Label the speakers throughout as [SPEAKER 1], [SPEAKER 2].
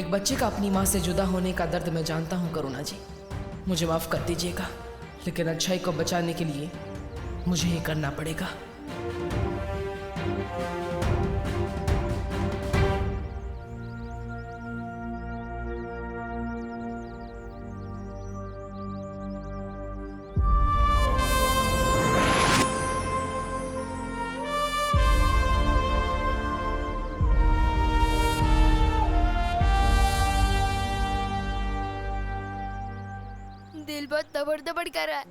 [SPEAKER 1] एक बच्चे का अपनी माँ से जुदा होने का दर्द मैं जानता हूँ करुणा जी, मुझे माफ कर दीजिएगा, लेकिन अच्छाई को बचाने के लिए मुझे ये करना पड़ेगा।
[SPEAKER 2] दिल बहुत दबड़ दबड़ कर रहा है।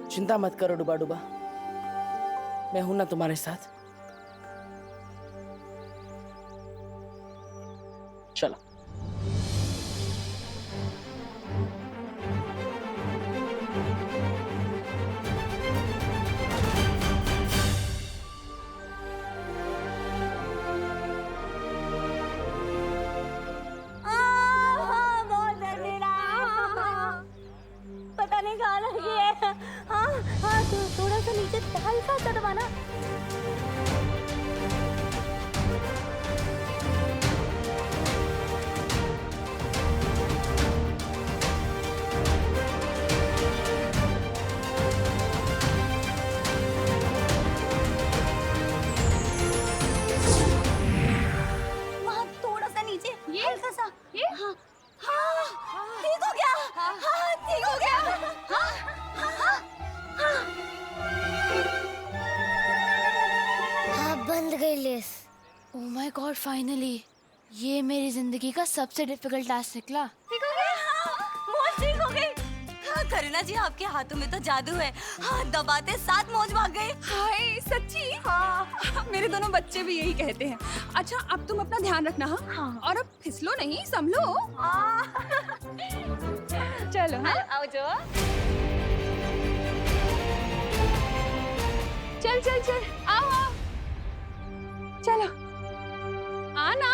[SPEAKER 1] चिंता मत करो डूबा डूबा, मैं हूं ना तुम्हारे साथ। चलो।
[SPEAKER 3] बहुत दर्द दे रहा है। पता नहीं कहाँ लगी है। हाँ हाँ, थोड़ा सा नीचे हल्का सा दबाना। वहाँ थोड़ा सा नीचे, हल्का सा। हाँ हाँ, ठीक हो गया। हाँ ठीक हो गया। हाँ हाँ
[SPEAKER 2] हाँ, बंद गई less. Oh my God, finally ये मेरी जिंदगी का सबसे डिफिकल्ट टास्क निकला।
[SPEAKER 3] ठीक हो गया। हाँ, मौज ठीक हो गई। हाँ करुणा जी, आपके हाथों में तो जादू है। हाँ, दबाते साथ मौज भाग गई।
[SPEAKER 4] हाय सच्ची। हाँ मेरे दोनों बच्चे भी यही कहते हैं। अच्छा अब तुम अपना ध्यान रखना। हाँ और अब फिसलो नहीं, संभलो। चलो। हाँ
[SPEAKER 3] आओ जो।
[SPEAKER 4] चल चल चल, आओ आओ, चलो आना।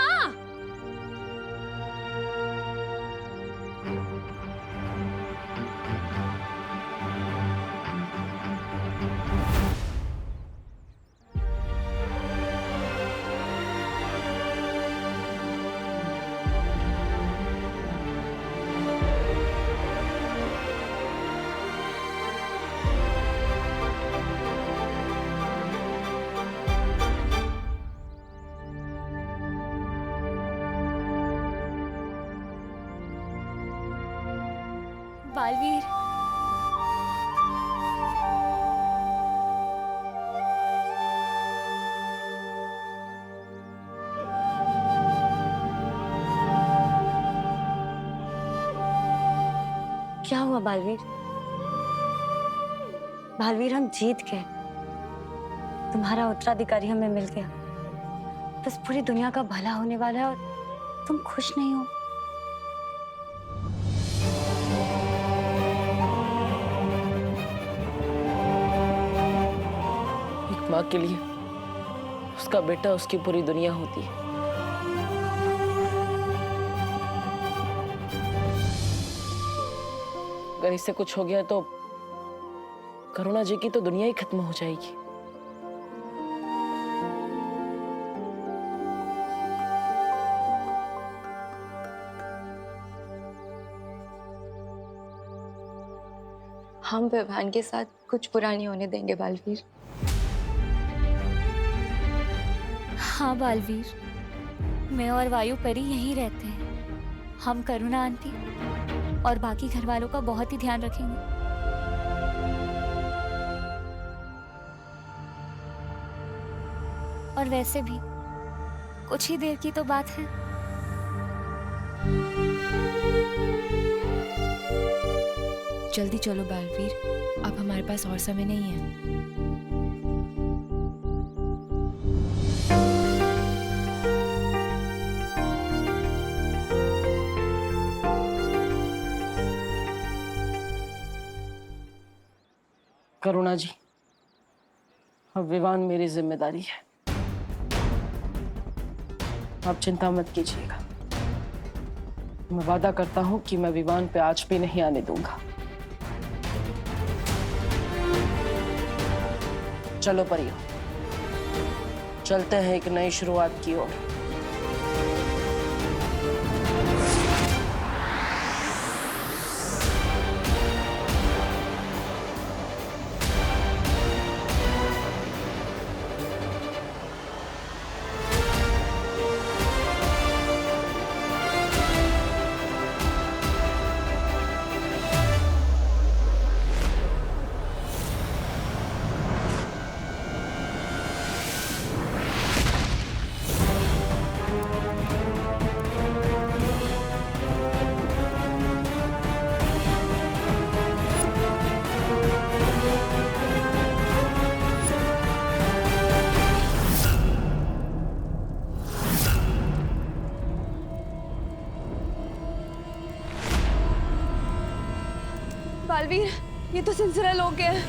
[SPEAKER 2] बालवीर,
[SPEAKER 3] क्या हुआ बालवीर? बालवीर, हम जीत गए। तुम्हारा उत्तराधिकारी हमें मिल गया। बस पूरी दुनिया का भला होने वाला है और तुम खुश नहीं हो।
[SPEAKER 1] एक माँ के लिए उसका बेटा उसकी पूरी दुनिया होती है। अगर इससे कुछ हो गया तो करुणा जी की तो दुनिया ही खत्म हो जाएगी।
[SPEAKER 5] हम विवान के साथ कुछ बुरा नहीं होने देंगे बालवीर।
[SPEAKER 2] हाँ बालवीर, मैं और वायु परी यहीं रहते हैं। हम करुणा आंटी और बाकी घर वालों का बहुत ही ध्यान रखेंगे। और वैसे भी कुछ ही देर की तो बात है। जल्दी चलो बालवीर, अब हमारे पास और समय नहीं है।
[SPEAKER 1] करुणा जी, अब विवान मेरी जिम्मेदारी है। आप चिंता मत कीजिएगा। मैं वादा करता हूं कि मैं विवान पे आज भी नहीं आने दूंगा। चलो परियो, चलते हैं एक नई शुरुआत की ओर।
[SPEAKER 3] बालवीर, ये तो सिलसिला लोग हैं।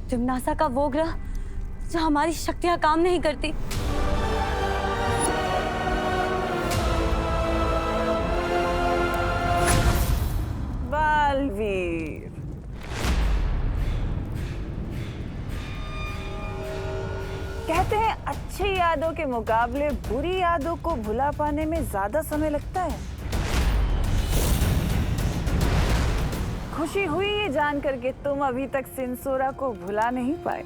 [SPEAKER 3] तिम्नासा का वो ग्रह जो हमारी शक्तियां काम नहीं करती।
[SPEAKER 6] बालवीर, कहते हैं अच्छी यादों के मुकाबले बुरी यादों को भुला पाने में ज्यादा समय लगता है। खुशी हुई ये जानकर के तुम अभी तक सिंसोरा को भुला नहीं पाए।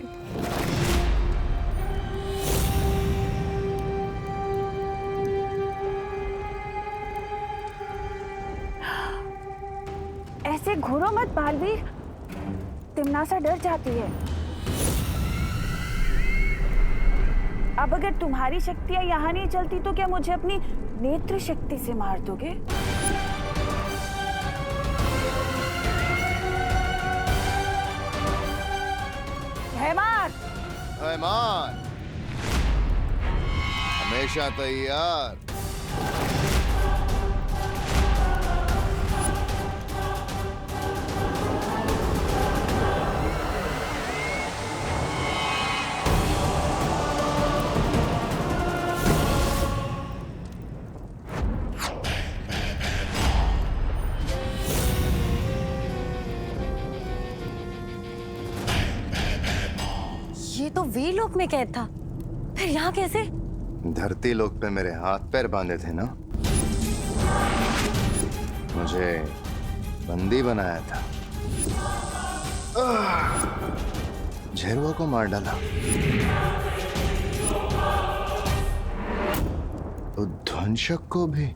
[SPEAKER 6] ऐसे घूरो मत बालवीर, तिम्नासा डर जाती है। अब अगर तुम्हारी शक्तियां यहाँ नहीं चलती तो क्या मुझे अपनी नेत्र शक्ति से मार दोगे? हैमान!
[SPEAKER 7] हैमान! हमेशा तैयार।
[SPEAKER 3] ये तो वीरलोक में कैद था, फिर यहाँ कैसे?
[SPEAKER 7] धरती लोक पे मेरे हाथ पैर बांधे थे ना, मुझे बंदी बनाया था, झेरुआ को मार डाला, उद्वंशक को भी,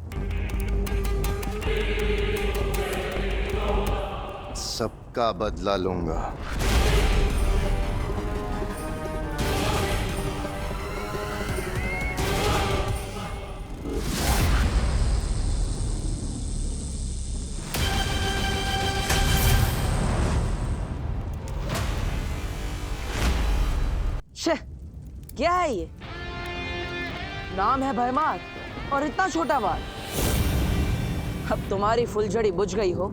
[SPEAKER 7] सबका बदला लूंगा।
[SPEAKER 1] क्या है ये? नाम है भयमार और इतना छोटा बाल। अब तुम्हारी फुलझड़ी बुझ गई हो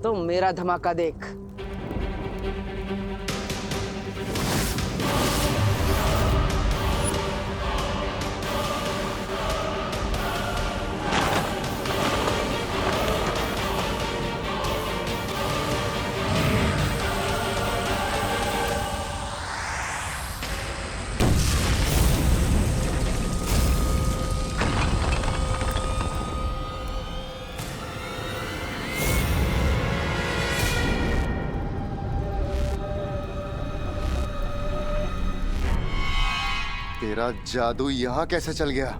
[SPEAKER 1] तो मेरा धमाका देख।
[SPEAKER 7] तेरा जादू यहाँ कैसे चल गया?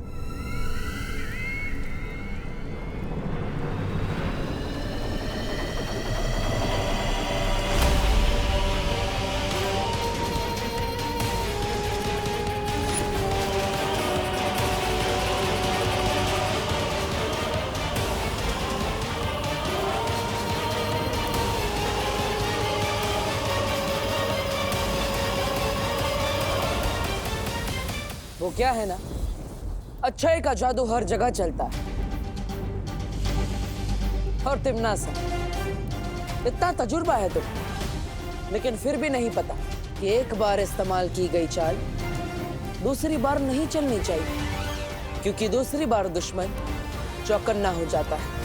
[SPEAKER 1] वो क्या है ना, अच्छाई का जादू हर जगह चलता है। और तिम्नासा, इतना तजुर्बा है तुम, लेकिन फिर भी नहीं पता कि एक बार इस्तेमाल की गई चाल दूसरी बार नहीं चलनी चाहिए, क्योंकि दूसरी बार दुश्मन चौकन्ना हो जाता है।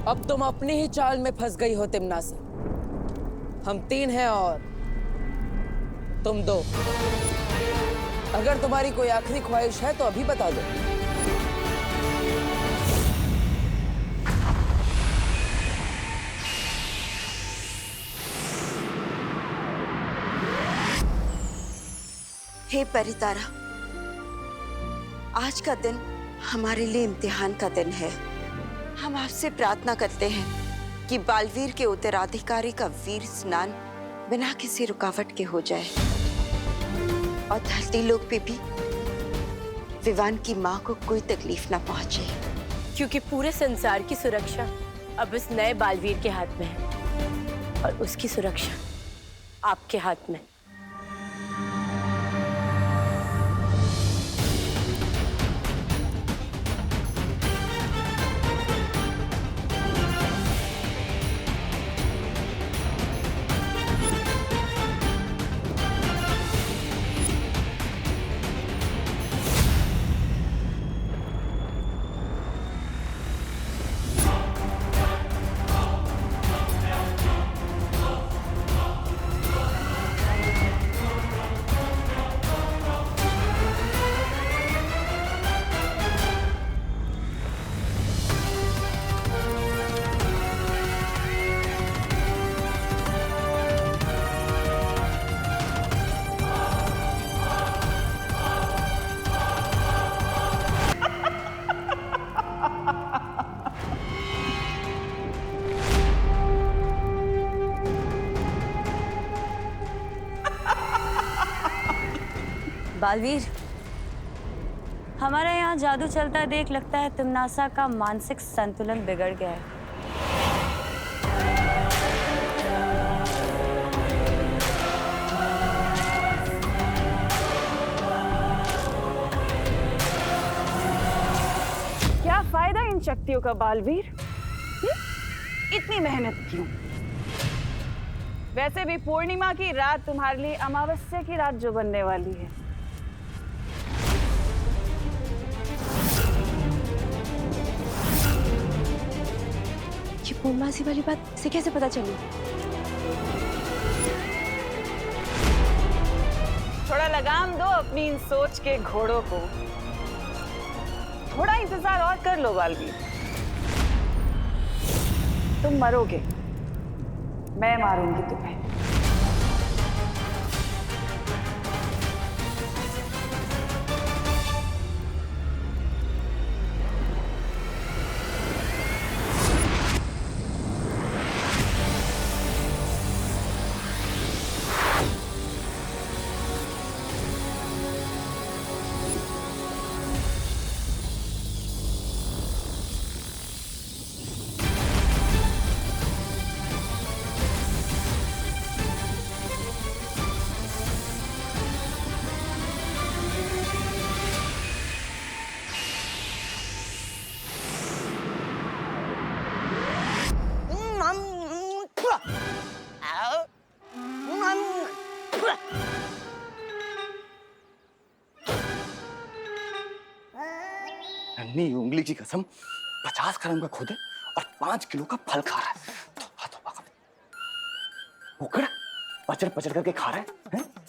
[SPEAKER 1] अब तुम अपनी ही चाल में फंस गई हो तिमनासा। हम 3 हैं और तुम 2। अगर तुम्हारी कोई आखिरी ख्वाहिश है तो अभी बता दो।
[SPEAKER 8] हे परितारा, आज का दिन हमारे लिए इम्तिहान का दिन है। हम आपसे प्रार्थना करते हैं कि बालवीर के उत्तराधिकारी का वीर स्नान बिना किसी रुकावट के हो जाए और धरती लोक पे भी विवान की माँ को कोई तकलीफ ना पहुंचे,
[SPEAKER 9] क्योंकि पूरे संसार की सुरक्षा अब इस नए बालवीर के हाथ में है और उसकी सुरक्षा आपके हाथ में।
[SPEAKER 3] बालवीर, हमारे यहाँ जादू चलता देख लगता है तिमनासा का मानसिक संतुलन बिगड़ गया है।
[SPEAKER 6] क्या फायदा इन शक्तियों का बालवीर? इतनी मेहनत क्यों? वैसे भी पूर्णिमा की रात तुम्हारे लिए अमावस्या की रात जो बनने वाली है।
[SPEAKER 5] ये पूर्णमासी वाली बात इसे कैसे पता चली?
[SPEAKER 6] थोड़ा लगाम दो अपनी इन सोच के घोड़ों को। थोड़ा इंतजार और कर लो बालवीर। तुम मरोगे, मैं मारूंगी तुम्हें।
[SPEAKER 10] नन्ही उंगली की कसम 50 ग्राम का खुद है और 5 किलो का फल खा रहा है। उकड़ा पचड़ पचड़ करके खा रहा है?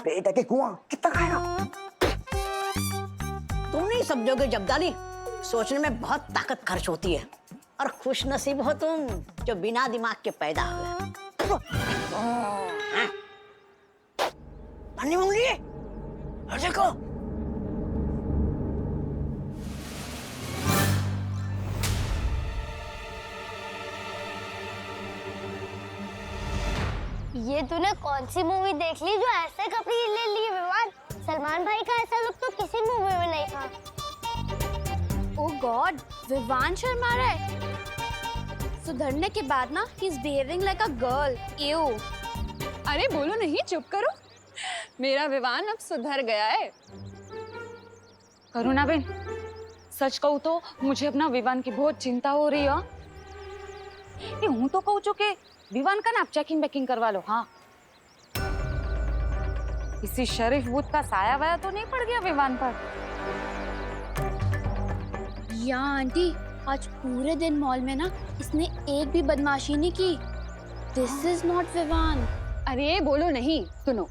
[SPEAKER 10] पेट है के कुआं, कितना खाएगा?
[SPEAKER 11] तुम नहीं समझोगे जब्दाली, सोचने में बहुत ताकत खर्च होती है और खुश नसीब हो तुम जो बिना दिमाग के पैदा हुए। नन्ही उंगली, देखो
[SPEAKER 12] ये तूने कौन सी मूवी देख ली जो ऐसे कपड़े ले लिए विवान? सलमान भाई का ऐसा लुक तो किसी मूवी में नहीं था। ओह गॉड, विवान शर्मा रहा है। सुधरने के बाद ना he is behaving like a girl. एव।
[SPEAKER 4] अरे बोलो नहीं, चुप करो। मेरा विवान अब सुधर गया है।
[SPEAKER 3] करुणा बेन, सच कहूँ तो मुझे अपना विवान की बहुत चिंता हो रही है। ये हूँ तो कहूँ के विवान का ना आप चेकिंग बेकिंग करवा लो। हाँ, किसी शरीफ भूत का साया वाया तो नहीं पड़ गया विवान पर?
[SPEAKER 12] या आंटी, आज पूरे दिन मॉल में ना इसने एक भी बदमाशी नहीं की। This is not Vivaan.
[SPEAKER 4] अरे बोलो नहीं, सुनो,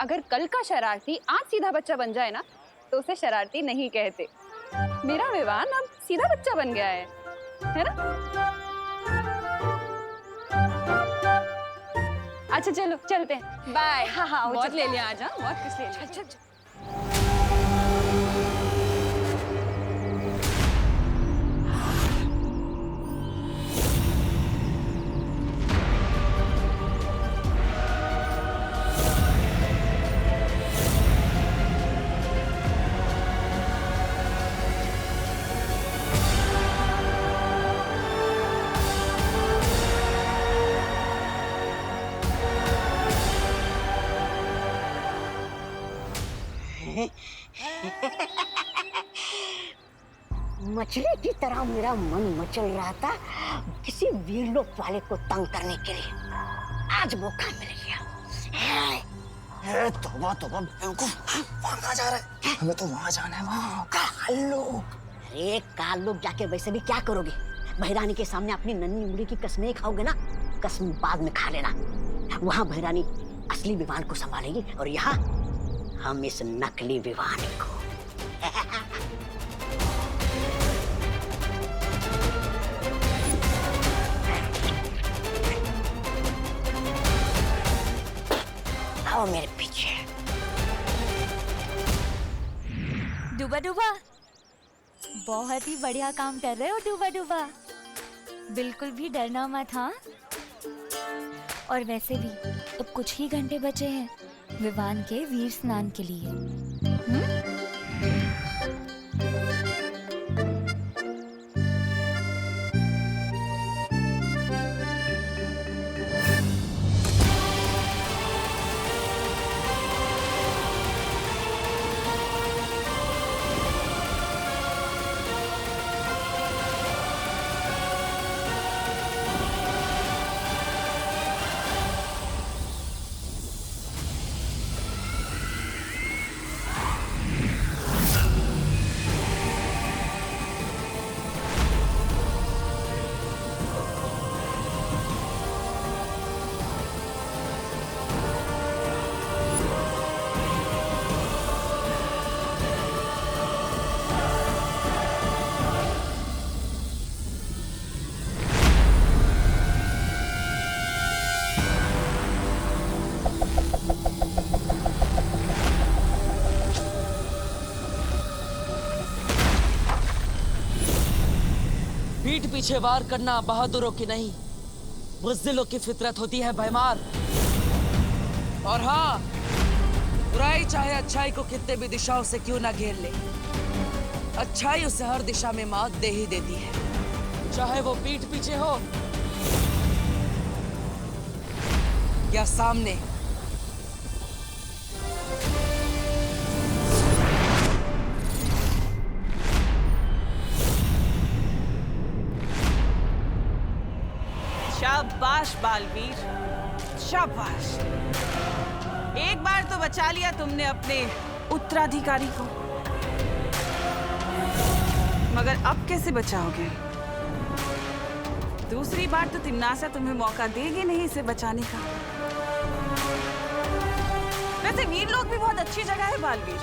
[SPEAKER 4] अगर कल का शरारती आज सीधा बच्चा बन जाए ना तो उसे शरारती नहीं कहते। मेरा विवान अब सीधा बच्चा बन गया है ना? अच्छा चलो चलते हैं, बाय।
[SPEAKER 3] हाँ,
[SPEAKER 4] बहुत ले लिया आज, बहुत कुछ ले लिया।
[SPEAKER 3] चल।
[SPEAKER 11] मछली की तरह मेरा मन मचल रहा था किसी वीरलोक वाले को तंग करने के लिए। आज मौका मिल गया।
[SPEAKER 10] तौबा तौबा बेवकूफ, वहाँ कहाँ जा रहा है? हमें तो वहाँ जाना है, वहाँ।
[SPEAKER 11] अरे काल लोग जाके वैसे भी क्या करोगे? बहरानी के सामने अपनी नन्ही उंगली की कसमें खाओगे ना, कसम बाद में खा लेना। वहाँ बहरानी असली विवान को संभालेगी और यहाँ हम इस नकली विवान को। आओ मेरे पीछे।
[SPEAKER 2] डूबा डूबा, बहुत ही बढ़िया काम कर रहे हो डूबा डूबा। बिल्कुल भी डरना मत, हाँ? और वैसे भी अब कुछ ही घंटे बचे हैं विवान के वीर स्नान के लिए।
[SPEAKER 1] पीठ पीछे वार करना बहादुरों की नहीं, बुज़दिलों की फितरत होती है भैमार। और हाँ, बुराई चाहे अच्छाई को कितने भी दिशाओं से क्यों ना घेर ले, अच्छाई उसे हर दिशा में मात दे ही देती है, चाहे वो पीठ पीछे हो या सामने।
[SPEAKER 6] शाबाश बालवीर, शाबाश। एक बार तो बचा लिया तुमने अपने उत्तराधिकारी को, मगर अब कैसे बचाओगे? दूसरी बार तो तिम्नासा तुम्हें मौका देगी नहीं इसे बचाने का। वैसे वीरलोक भी बहुत अच्छी जगह है बालवीर,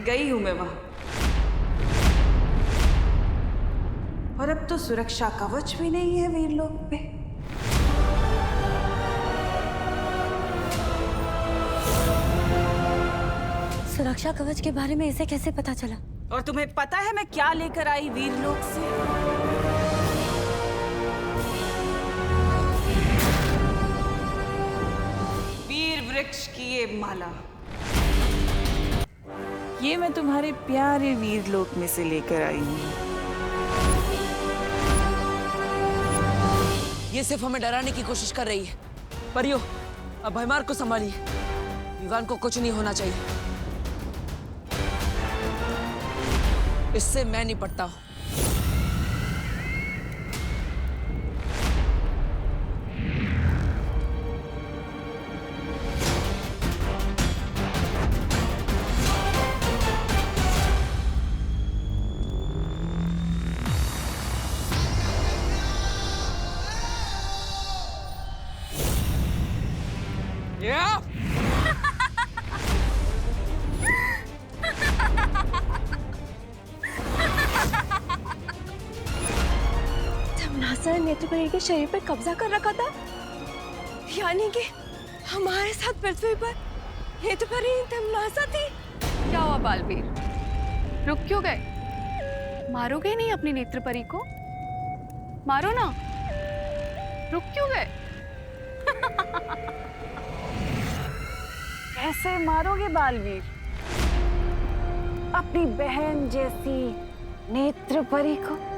[SPEAKER 6] गई हूं मैं वहां। और अब तो सुरक्षा कवच भी नहीं है वीरलोक पे।
[SPEAKER 3] सुरक्षा कवच के बारे में इसे कैसे पता चला?
[SPEAKER 6] और तुम्हें पता है मैं क्या लेकर आई वीरलोक से? वीर वृक्ष की ये माला, ये मैं तुम्हारे प्यारे वीरलोक में से लेकर आई हूँ।
[SPEAKER 1] ये सिर्फ हमें डराने की कोशिश कर रही है। परियो, अब भैमार को संभालिए, विवान को कुछ नहीं होना चाहिए। इससे मैं निपटता हूं।
[SPEAKER 5] नेत्रपरी के शरीर पर कब्जा कर रखा था, यानी कि हमारे साथ पृथ्वी पर नेत्रपरी तमन्नासा थी।
[SPEAKER 4] क्या हुआ बालवीर, रुक क्यों गए? मारोगे नहीं अपनी नेत्रपरी को? मारो ना, रुक क्यों गए?
[SPEAKER 6] कैसे मारोगे बालवीर अपनी बहन जैसी नेत्रपरी को?